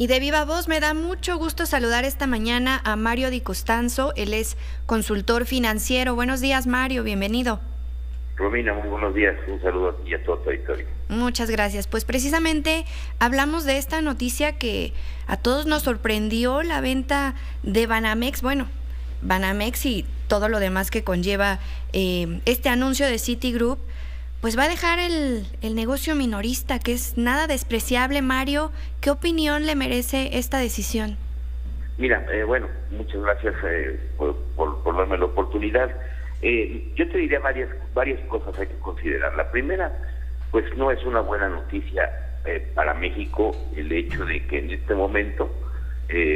Y de viva voz me da mucho gusto saludar esta mañana a Mario Di Costanzo. Él es consultor financiero. Buenos días, Mario, bienvenido. Romina, muy buenos días. Un saludo a ti y a todo tu auditorio. Muchas gracias. Pues precisamente hablamos de esta noticia que a todos nos sorprendió, la venta de Banamex. Bueno, Banamex y todo lo demás que conlleva este anuncio de Citigroup, pues va a dejar el negocio minorista, que es nada despreciable. Mario, ¿qué opinión le merece esta decisión? Mira, bueno, muchas gracias por darme la oportunidad. Yo te diría varias cosas hay que considerar. La primera, pues no es una buena noticia para México el hecho de que en este momento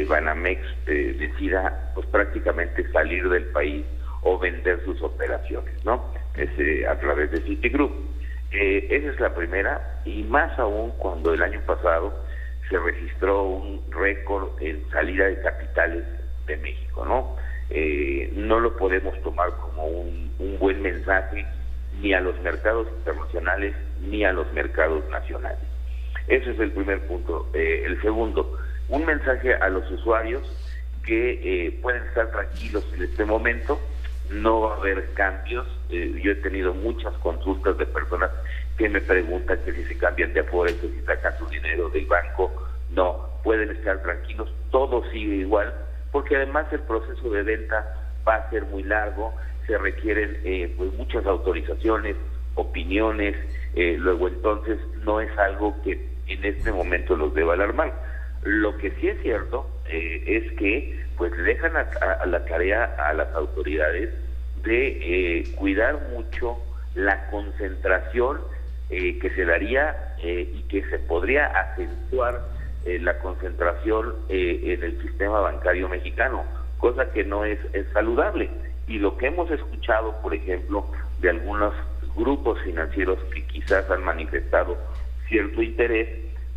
Banamex decida pues prácticamente salir del país o vender sus operaciones, ¿no? A través de Citigroup. Esa es la primera, y más aún cuando el año pasado se registró un récord en salida de capitales de México, ¿no? No lo podemos tomar como un buen mensaje ni a los mercados internacionales ni a los mercados nacionales. Ese es el primer punto. El segundo, un mensaje a los usuarios que pueden estar tranquilos en este momento. No va a haber cambios. Yo he tenido muchas consultas de personas que me preguntan que si se cambian de Afore, que si sacan su dinero del banco. No, pueden estar tranquilos, todo sigue igual, porque además el proceso de venta va a ser muy largo, se requieren pues muchas autorizaciones, opiniones, luego entonces no es algo que en este momento los deba alarmar. Lo que sí es cierto es que pues le dejan a la tarea a las autoridades de cuidar mucho la concentración que se daría y que se podría acentuar la concentración en el sistema bancario mexicano, cosa que no es saludable. Y lo que hemos escuchado, por ejemplo, de algunos grupos financieros que quizás han manifestado cierto interés,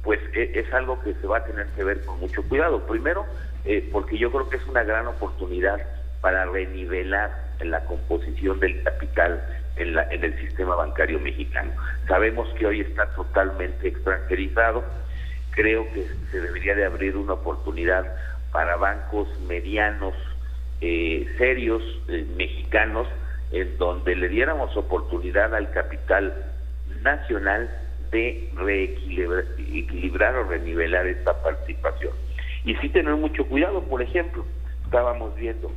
pues es algo que se va a tener que ver con mucho cuidado. Primero, porque yo creo que es una gran oportunidad para renivelar la composición del capital en el sistema bancario mexicano. Sabemos que hoy está totalmente extranjerizado. Creo que se debería de abrir una oportunidad para bancos medianos, serios, mexicanos, en donde le diéramos oportunidad al capital nacional de reequilibrar o renivelar esta participación. Y sí tener mucho cuidado. Por ejemplo, estábamos viendo,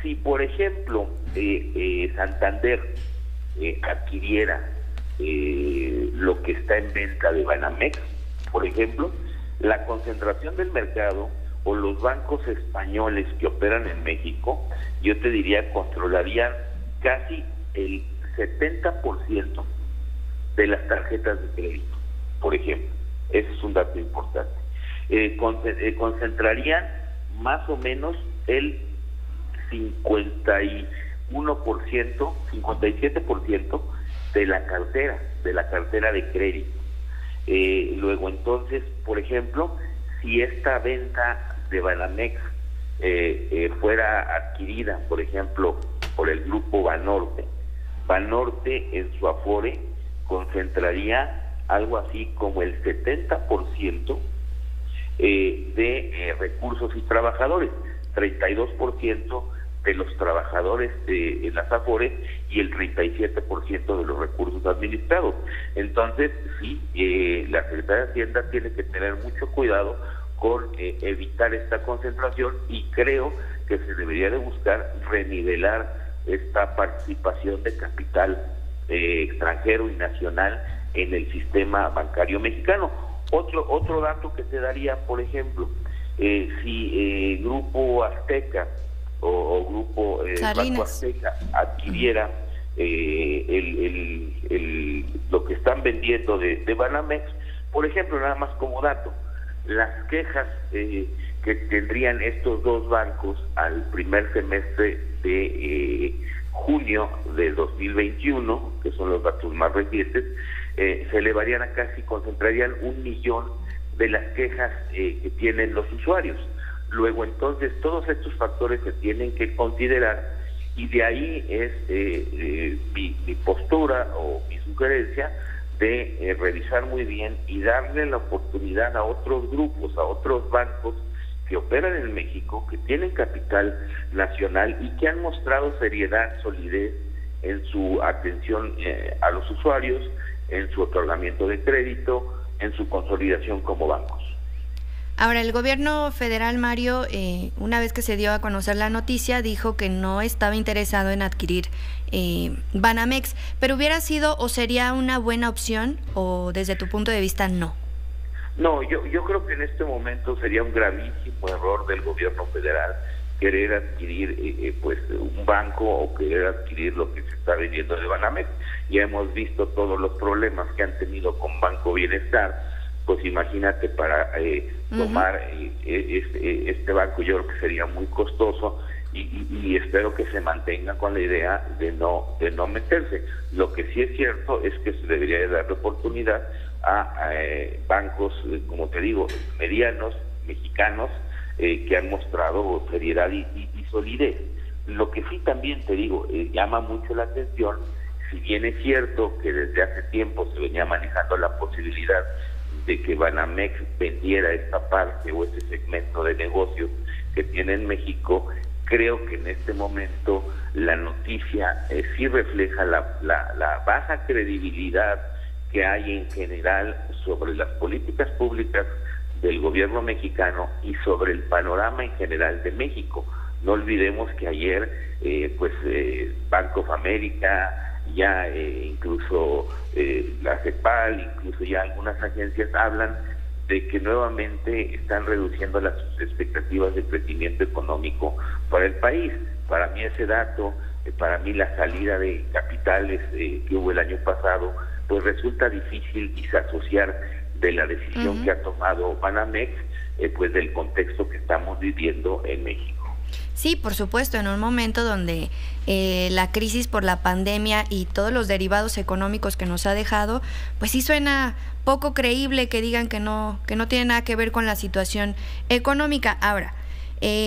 si por ejemplo Santander adquiriera lo que está en venta de Banamex, por ejemplo, la concentración del mercado o los bancos españoles que operan en México, yo te diría, controlarían casi el 70% de las tarjetas de crédito, por ejemplo. Ese es un dato importante. Concentrarían más o menos el 57% de la cartera de crédito. Luego entonces, por ejemplo, si esta venta de Banamex fuera adquirida, por ejemplo, por el grupo Banorte en su Afore concentraría algo así como el 70% de recursos y trabajadores, 32% de los trabajadores en las Afores y el 37% de los recursos administrados. Entonces, sí, la Secretaría de Hacienda tiene que tener mucho cuidado con evitar esta concentración, y creo que se debería de buscar renivelar esta participación de capital extranjero y nacional en el sistema bancario mexicano. Otro dato que te daría, por ejemplo, si Grupo Azteca o Grupo Banco Azteca adquiriera lo que están vendiendo de Banamex, por ejemplo, nada más como dato, las quejas que tendrían estos dos bancos al primer semestre de junio de 2021, que son los datos más recientes, se elevarían a casi, concentrarían 1 millón de las quejas que tienen los usuarios. Luego entonces todos estos factores se tienen que considerar, y de ahí es mi postura o mi sugerencia de revisar muy bien y darle la oportunidad a otros grupos, a otros bancos que operan en México, que tienen capital nacional y que han mostrado seriedad, solidez en su atención a los usuarios, en su otorgamiento de crédito, en su consolidación como bancos. Ahora, el gobierno federal, Mario, una vez que se dio a conocer la noticia, dijo que no estaba interesado en adquirir Banamex, pero ¿hubiera sido o sería una buena opción o desde tu punto de vista no? No, yo creo que en este momento sería un gravísimo error del gobierno federal querer adquirir pues un banco o querer adquirir lo que se está vendiendo de Banamex. Ya hemos visto todos los problemas que han tenido con Banco Bienestar, pues imagínate para tomar este banco, yo creo que sería muy costoso y espero que se mantenga con la idea de no meterse. Lo que sí es cierto es que se debería de darle oportunidad a bancos, como te digo, medianos, mexicanos, que han mostrado seriedad y solidez. Lo que sí también te digo, llama mucho la atención, si bien es cierto que desde hace tiempo se venía manejando la posibilidad de que Banamex vendiera esta parte o este segmento de negocios que tiene en México, creo que en este momento la noticia sí refleja la baja credibilidad que hay en general sobre las políticas públicas del gobierno mexicano y sobre el panorama en general de México. No olvidemos que ayer Banco of America, ya incluso la CEPAL, incluso ya algunas agencias hablan de que nuevamente están reduciendo las expectativas de crecimiento económico para el país. Para mí ese dato, para mí la salida de capitales que hubo el año pasado, pues resulta difícil disasociar de la decisión que ha tomado Banamex, pues del contexto que estamos viviendo en México. Sí, por supuesto, en un momento donde la crisis por la pandemia y todos los derivados económicos que nos ha dejado, pues sí suena poco creíble que digan que no tiene nada que ver con la situación económica. Ahora,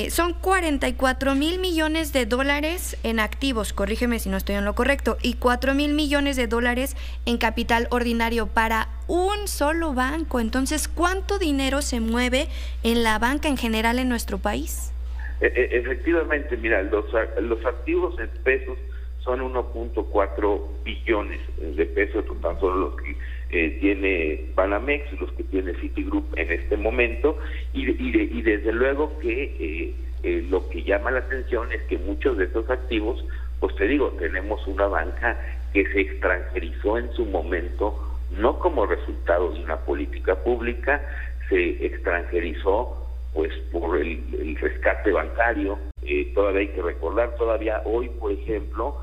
son 44,000 millones de dólares en activos, corrígeme si no estoy en lo correcto, y 4,000 millones de dólares en capital ordinario para un solo banco. Entonces, ¿cuánto dinero se mueve en la banca en general en nuestro país? Efectivamente, mira, los activos en pesos son 1.4 billones de pesos, tan solo los que tiene Banamex, los que tiene Citigroup en este momento, y desde luego que lo que llama la atención es que muchos de estos activos, pues te digo, tenemos una banca que se extranjerizó en su momento, no como resultado de una política pública, se extranjerizó pues por el rescate bancario. Todavía hay que recordar, todavía hoy, por ejemplo,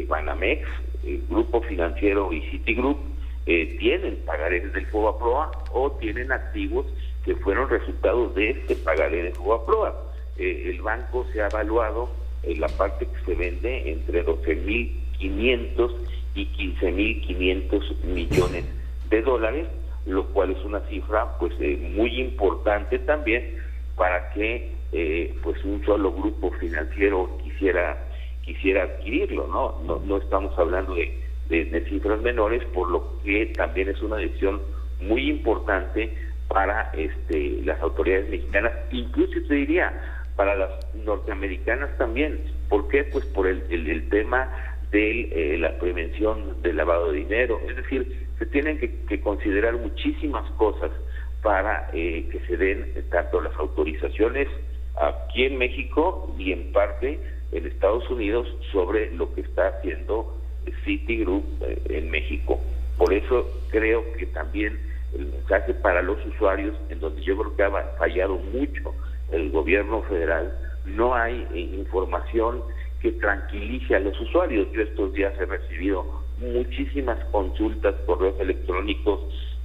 Banamex, el Grupo Financiero y Citigroup tienen pagarés del FOBAPROA o tienen activos que fueron resultados de este pagaré de FOBAPROA. El banco se ha evaluado la parte que se vende entre 12,500 y 15,500 millones de dólares, lo cual es una cifra pues muy importante también para que pues un solo grupo financiero quisiera adquirirlo, no estamos hablando de cifras menores, por lo que también es una decisión muy importante para las autoridades mexicanas, incluso te diría para las norteamericanas también. ¿Por qué? Pues por el tema de la prevención del lavado de dinero. Es decir, se tienen que considerar muchísimas cosas para que se den tanto las autorizaciones aquí en México y en parte en Estados Unidos sobre lo que está haciendo Citigroup en México. Por eso creo que también el mensaje para los usuarios, en donde yo creo que ha fallado mucho el gobierno federal, no hay información que tranquilice a los usuarios. Yo estos días he recibido muchísimas consultas, correos electrónicos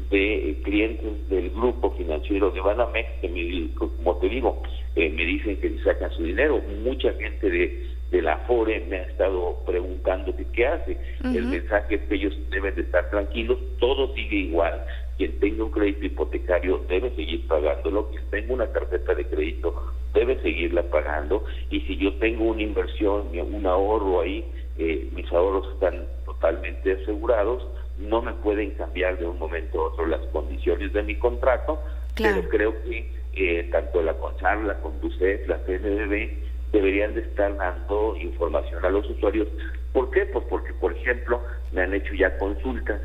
de clientes del grupo financiero de Banamex que, como te digo, me dicen que sacan su dinero. Mucha gente de la Afore me ha estado preguntando que qué hace. El mensaje es que ellos deben de estar tranquilos, todo sigue igual. Quien tenga un crédito hipotecario debe seguir pagándolo, quien tenga una tarjeta de crédito debe seguirla pagando, y si yo tengo una inversión, un ahorro ahí, mis ahorros están totalmente asegurados, no me pueden cambiar de un momento a otro las condiciones de mi contrato, claro. Pero creo que tanto la CONSAR, la CONDUCEF, la CNBB deberían de estar dando información a los usuarios. ¿Por qué? Pues porque, por ejemplo, me han hecho ya consultas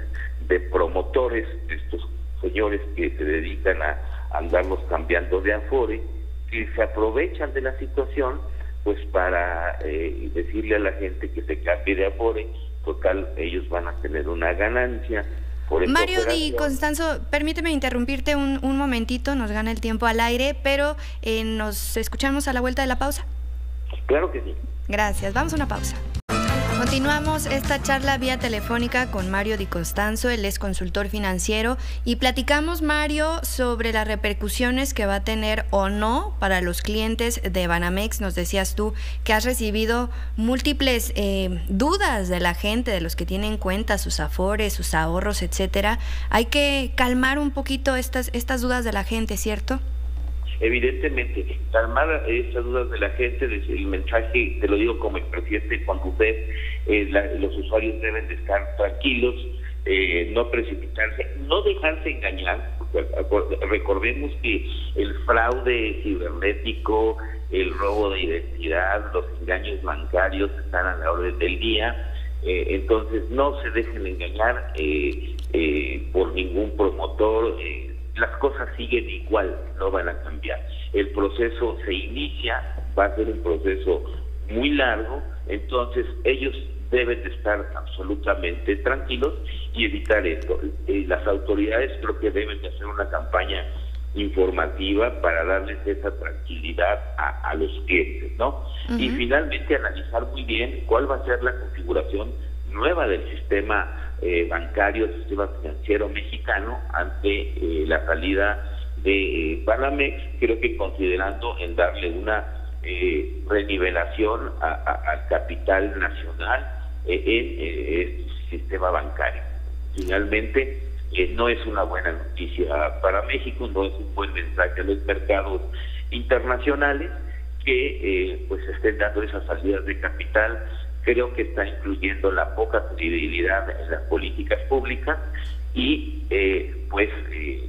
de promotores, de estos señores que se dedican a andarlos cambiando de Afore, que se aprovechan de la situación pues para decirle a la gente que se cambie de Afore. Total, ellos van a tener una ganancia. Mario Di Constanzo, permíteme interrumpirte un momentito, nos gana el tiempo al aire, pero nos escuchamos a la vuelta de la pausa. Claro que sí. Gracias, vamos a una pausa. Continuamos esta charla vía telefónica con Mario Di Constanzo, él es consultor financiero, y platicamos, Mario, sobre las repercusiones que va a tener o no para los clientes de Banamex. Nos decías tú que has recibido múltiples dudas de la gente, de los que tienen cuentas, sus afores, sus ahorros, etcétera. Hay que calmar un poquito estas dudas de la gente, ¿cierto? Evidentemente, calmar estas dudas de la gente, el mensaje, te lo digo como el presidente cuando los usuarios deben de estar tranquilos, no precipitarse, no dejarse engañar, porque recordemos que el fraude cibernético, el robo de identidad, los engaños bancarios están a la orden del día, entonces no se dejen engañar por ningún promotor. Las cosas siguen igual, no van a cambiar. El proceso se inicia, va a ser un proceso muy largo, entonces ellos deben de estar absolutamente tranquilos y evitar esto. Las autoridades creo que deben de hacer una campaña informativa para darles esa tranquilidad a los clientes, ¿no? Uh-huh. Y finalmente analizar muy bien cuál va a ser la configuración nueva del sistema bancario, el sistema financiero mexicano ante la salida de Banamex. Creo que considerando en darle una renivelación al capital nacional en el sistema bancario. Finalmente, no es una buena noticia para México, no es un buen mensaje a los mercados internacionales que pues estén dando esas salidas de capital. Creo que está incluyendo la poca credibilidad en las políticas públicas y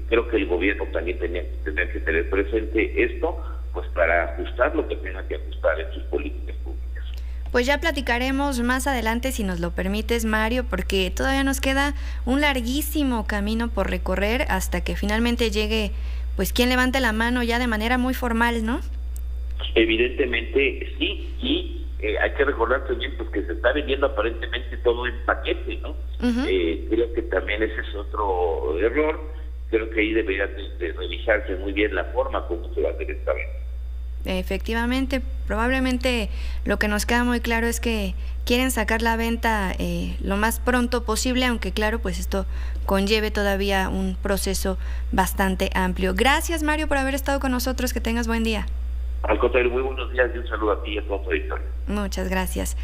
creo que el gobierno también tenía que tener presente esto, pues para ajustar lo que tenga que ajustar en sus políticas públicas. Pues ya platicaremos más adelante, si nos lo permites, Mario, porque todavía nos queda un larguísimo camino por recorrer hasta que finalmente llegue, pues, quien levante la mano ya de manera muy formal, ¿no? Evidentemente sí, y hay que recordar también pues, que se está vendiendo aparentemente todo en paquete, ¿no? Uh-huh. Creo que también ese es otro error. Creo que ahí debería de revisarse muy bien la forma como se va a hacer esta venta. Efectivamente, probablemente lo que nos queda muy claro es que quieren sacar la venta lo más pronto posible, aunque claro, pues esto conlleve todavía un proceso bastante amplio. Gracias, Mario, por haber estado con nosotros, que tengas buen día. Al contrario, muy buenos días y un saludo a ti y a todo tu auditorio. Muchas gracias.